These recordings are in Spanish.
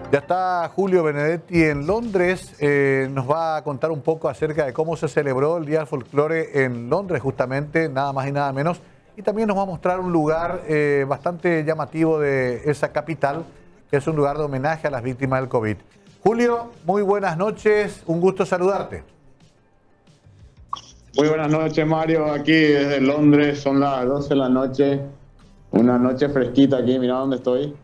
Ya está Julio Benedetti en Londres, nos va a contar un poco acerca de cómo se celebró el Día del Folclore en Londres, justamente, nada más y nada menos. Y también nos va a mostrar un lugar bastante llamativo de esa capital, que es un lugar de homenaje a las víctimas del COVID. Julio, muy buenas noches, un gusto saludarte. Muy buenas noches, Mario. Aquí desde Londres, son las 12 de la noche. Una noche fresquita aquí, mira dónde estoy.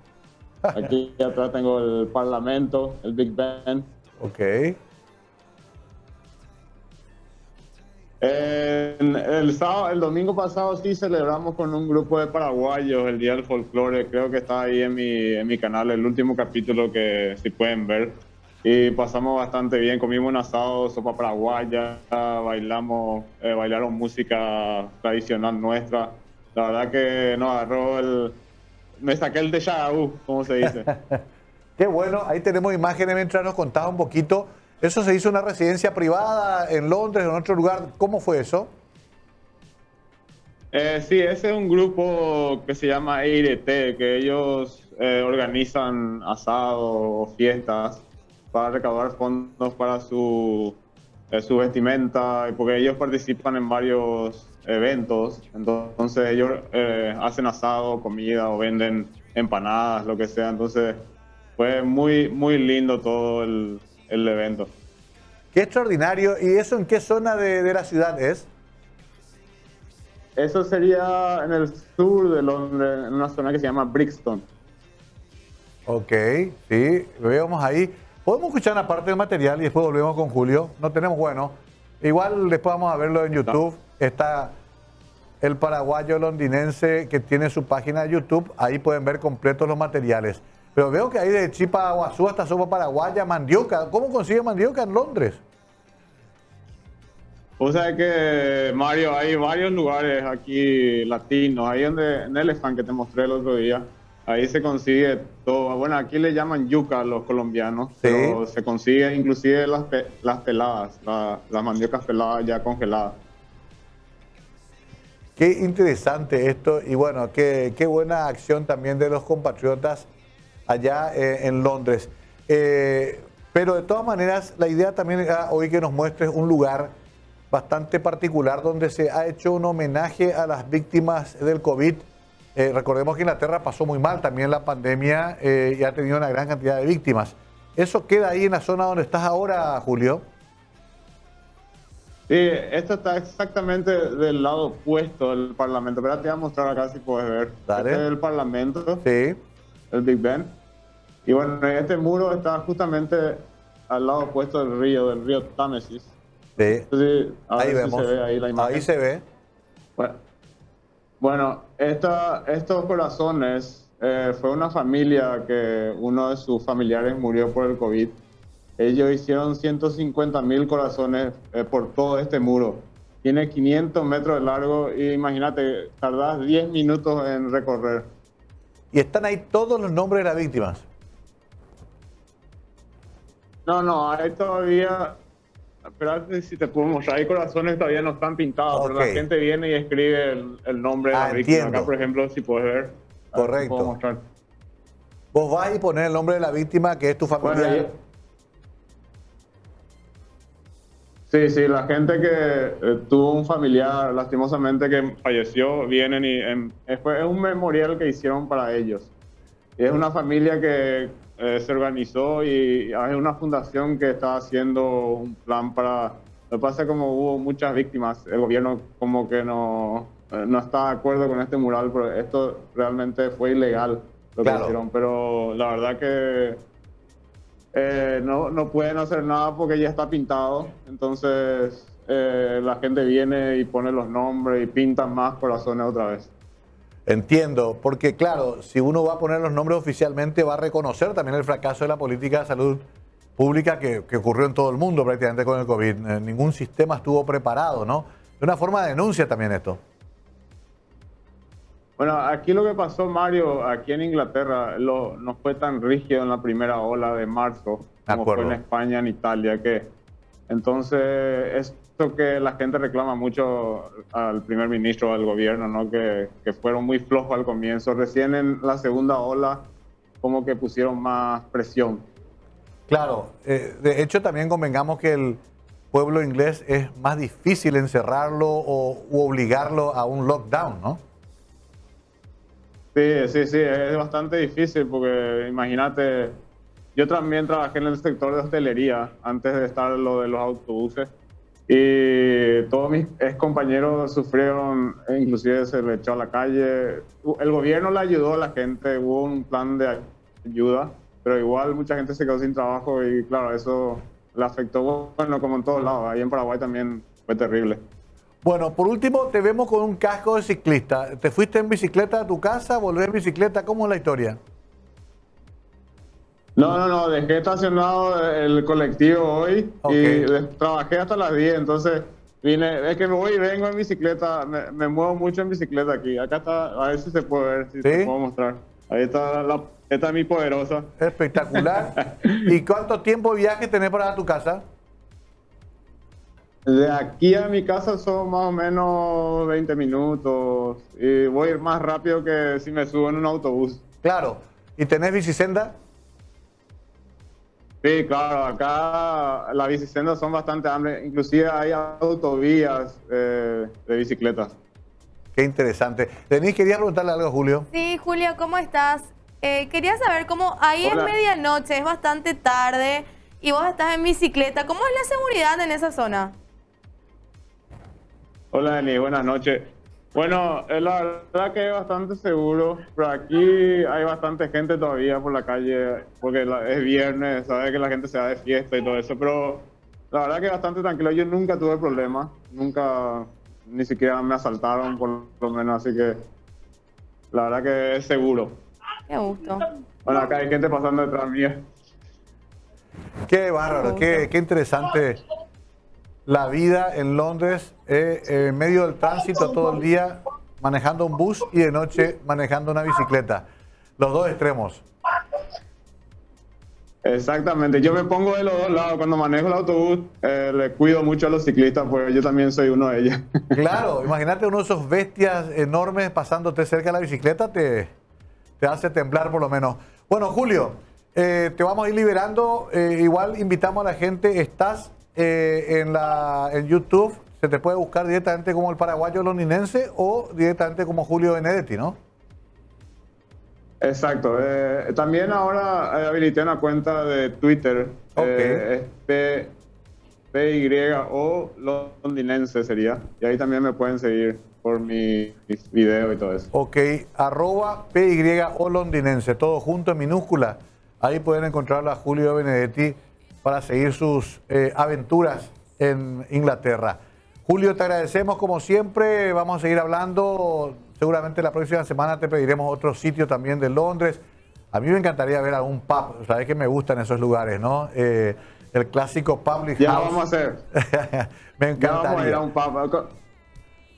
Aquí atrás tengo el Parlamento, el Big Ben. Ok. El domingo pasado sí celebramos con un grupo de paraguayos el Día del Folclore. Creo que está ahí en mi canal, el último capítulo que si pueden ver. Y pasamos bastante bien, comimos un asado, sopa paraguaya, bailaron música tradicional nuestra. La verdad que nos agarró me saqué el déjà vu, como se dice. Qué bueno, ahí tenemos imágenes mientras nos contaba un poquito. ¿Eso se hizo en una residencia privada en Londres o en otro lugar? ¿Cómo fue eso? Sí, ese es un grupo que se llama EIRT, que ellos organizan asados o fiestas para recaudar fondos para su vestimenta, porque ellos participan en varios eventos, entonces ellos hacen asado, comida o venden empanadas, lo que sea, entonces fue muy lindo todo el evento. Qué extraordinario. ¿Y eso en qué zona de la ciudad es? Eso sería en el sur de Londres, en una zona que se llama Brixton. Ok, sí, veamos ahí. Podemos escuchar una parte del material y después volvemos con Julio. No tenemos, bueno, igual después vamos a verlo en YouTube. Está el paraguayo londinense que tiene su página de YouTube. Ahí pueden ver completos los materiales. Pero veo que hay de chipa guazú hasta sopa paraguaya, mandioca. ¿Cómo consigue mandioca en Londres? O sea que, Mario, hay varios lugares aquí latinos, ahí donde, en Elephant que te mostré el otro día, ahí se consigue todo. Bueno, aquí le llaman yuca a los colombianos, Sí. pero se consigue inclusive las peladas, las mandiocas peladas ya congeladas. Qué interesante esto y bueno, qué buena acción también de los compatriotas allá en Londres. Pero de todas maneras, la idea también era hoy que nos muestres un lugar bastante particular donde se ha hecho un homenaje a las víctimas del COVID. Recordemos que Inglaterra pasó muy mal también la pandemia y ha tenido una gran cantidad de víctimas. ¿Eso queda ahí en la zona donde estás ahora, Julio? Sí, esto está exactamente del lado opuesto del Parlamento, pero te voy a mostrar acá si puedes ver. Este es Dale. el Parlamento, Sí, el Big Ben. Y bueno, este muro está justamente al lado opuesto del río Támesis. sí. Sí, a Ahí ver si se vemos. ve ahí la imagen. Ahí se ve. Bueno, estos corazones fue una familia que uno de sus familiares murió por el COVID. Ellos hicieron 150.000 corazones por todo este muro. Tiene 500 metros de largo y imagínate, tardás 10 minutos en recorrer. Y están ahí todos los nombres de las víctimas. No, hay todavía. Espérate si te puedo mostrar. Hay corazones que todavía no están pintados, pero la Ok. gente viene y escribe el nombre de la víctima. Entiendo. Acá, por ejemplo, si puedes ver, a ver si puedo Correcto. mostrar. Vos vas y poner el nombre de la víctima, que es tu Bueno, familiar. sí, la gente que tuvo un familiar lastimosamente que falleció, vienen y es un memorial que hicieron para ellos. Y es una familia que se organizó y es una fundación que está haciendo un plan para... Lo que pasa es que como hubo muchas víctimas, el gobierno como que no está de acuerdo con este mural, pero esto realmente fue ilegal lo que Claro. hicieron. Pero la verdad que no pueden hacer nada porque ya está pintado. Entonces la gente viene y pone los nombres y pintan más corazones otra vez. Entiendo, porque claro, si uno va a poner los nombres oficialmente, va a reconocer también el fracaso de la política de salud pública que ocurrió en todo el mundo prácticamente con el COVID. Ningún sistema estuvo preparado, ¿no? Es una forma de denuncia también esto. Bueno, aquí lo que pasó, Mario, aquí en Inglaterra, no fue tan rígido en la primera ola de marzo De como fue en acuerdo. España, en Italia, que entonces esto que la gente reclama mucho al primer ministro, al gobierno, ¿no? Que fueron muy flojos al comienzo. Recién en la segunda ola como que pusieron más presión. Claro, de hecho también convengamos que el pueblo inglés es más difícil encerrarlo u obligarlo a un lockdown, ¿no? Sí, sí, sí, es bastante difícil porque imagínate, yo también trabajé en el sector de hostelería antes de estar lo de los autobuses y todos mis ex compañeros sufrieron, inclusive se le echó a la calle. El gobierno le ayudó a la gente, hubo un plan de ayuda, pero igual mucha gente se quedó sin trabajo y claro, eso le afectó, bueno, como en todos lados, ahí en Paraguay también fue terrible. Bueno, por último, te vemos con un casco de ciclista. ¿Te fuiste en bicicleta a tu casa? ¿Volvés en bicicleta? ¿Cómo es la historia? No, dejé estacionado el colectivo hoy Ok. y trabajé hasta las 10, entonces vine, es que me voy y vengo en bicicleta, me muevo mucho en bicicleta aquí. Acá está, a ver si se puede ver, si ¿Sí? te puedo mostrar. Ahí está, esta es mi poderosa. Espectacular. ¿Y cuánto tiempo de viaje tenés para tu casa? De aquí a mi casa son más o menos 20 minutos y voy a ir más rápido que si me subo en un autobús. Claro. ¿Y tenés bicisenda? Sí, claro, acá las bicisendas son bastante amplias, inclusive hay autovías de bicicletas. Qué interesante. Denise, quería preguntarle algo a Julio. Sí, Julio, ¿cómo estás? Quería saber cómo ahí Hola. es medianoche, es bastante tarde y vos estás en bicicleta. ¿Cómo es la seguridad en esa zona? Hola, Denis, buenas noches. Bueno, la verdad que es bastante seguro, pero aquí hay bastante gente todavía por la calle, porque es viernes, sabe que la gente se va de fiesta y todo eso, pero la verdad que es bastante tranquilo. Yo nunca tuve problemas, nunca, ni siquiera me asaltaron por lo menos, así que la verdad que es seguro. Qué gusto. Bueno, acá hay gente pasando detrás mía. Qué bárbaro, qué interesante la vida en Londres, en medio del tránsito todo el día, manejando un bus y de noche manejando una bicicleta. Los dos extremos. Exactamente, yo me pongo de los dos lados. Cuando manejo el autobús, le cuido mucho a los ciclistas, porque yo también soy uno de ellos. Claro, imagínate uno de esos bestias enormes pasándote cerca de la bicicleta, te hace temblar por lo menos. Bueno, Julio, te vamos a ir liberando. Igual invitamos a la gente, estás en YouTube, se te puede buscar directamente como el paraguayo londinense o directamente como Julio Benedetti, ¿no? Exacto. También ahora habilité una cuenta de Twitter. Ok. Es PYO londinense sería. Y ahí también me pueden seguir por mis videos y todo eso. Ok, @PYO londinense, todo junto en minúscula. Ahí pueden encontrarlo a Julio Benedetti para seguir sus aventuras en Inglaterra. Julio, te agradecemos como siempre. Vamos a seguir hablando. Seguramente la próxima semana te pediremos otro sitio también de Londres. A mí me encantaría ver algún pub. Sabes que me gustan esos lugares, ¿no? El clásico public Ya house. vamos a hacer. Me Ya vamos a ir encantaría. a un pub.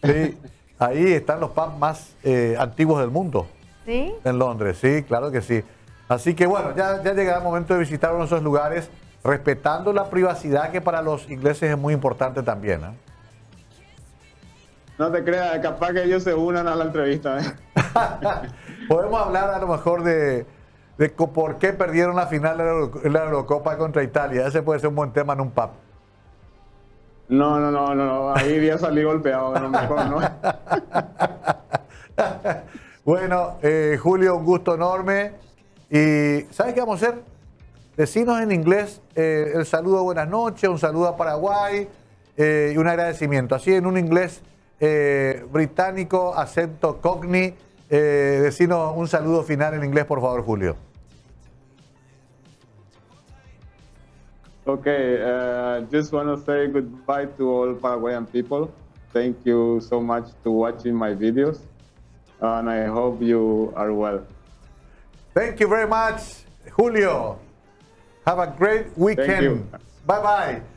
Sí, ahí están los pubs más antiguos del mundo. ¿Sí? En Londres, sí, claro que sí. Así que bueno, ya llegará el momento de visitar uno de esos lugares, respetando la privacidad que para los ingleses es muy importante también, ¿eh? No te creas, capaz que ellos se unan a la entrevista. Podemos hablar a lo mejor de por qué perdieron la final de la Eurocopa contra Italia. Ese puede ser un buen tema en un pub. No. Ahí ya salí golpeado, no, mejor no. Bueno, Julio, un gusto enorme. Y ¿sabes qué vamos a hacer? Decinos en inglés el saludo buenas noches, un saludo a Paraguay y un agradecimiento. Así en un inglés británico, acento cockney, decinos un saludo final en inglés, por favor, Julio. Okay, just want to say goodbye to all Paraguayan people. Thank you so much to watching my videos, and I hope you are well. Thank you very much, Julio. Have a great weekend. you. Bye-bye.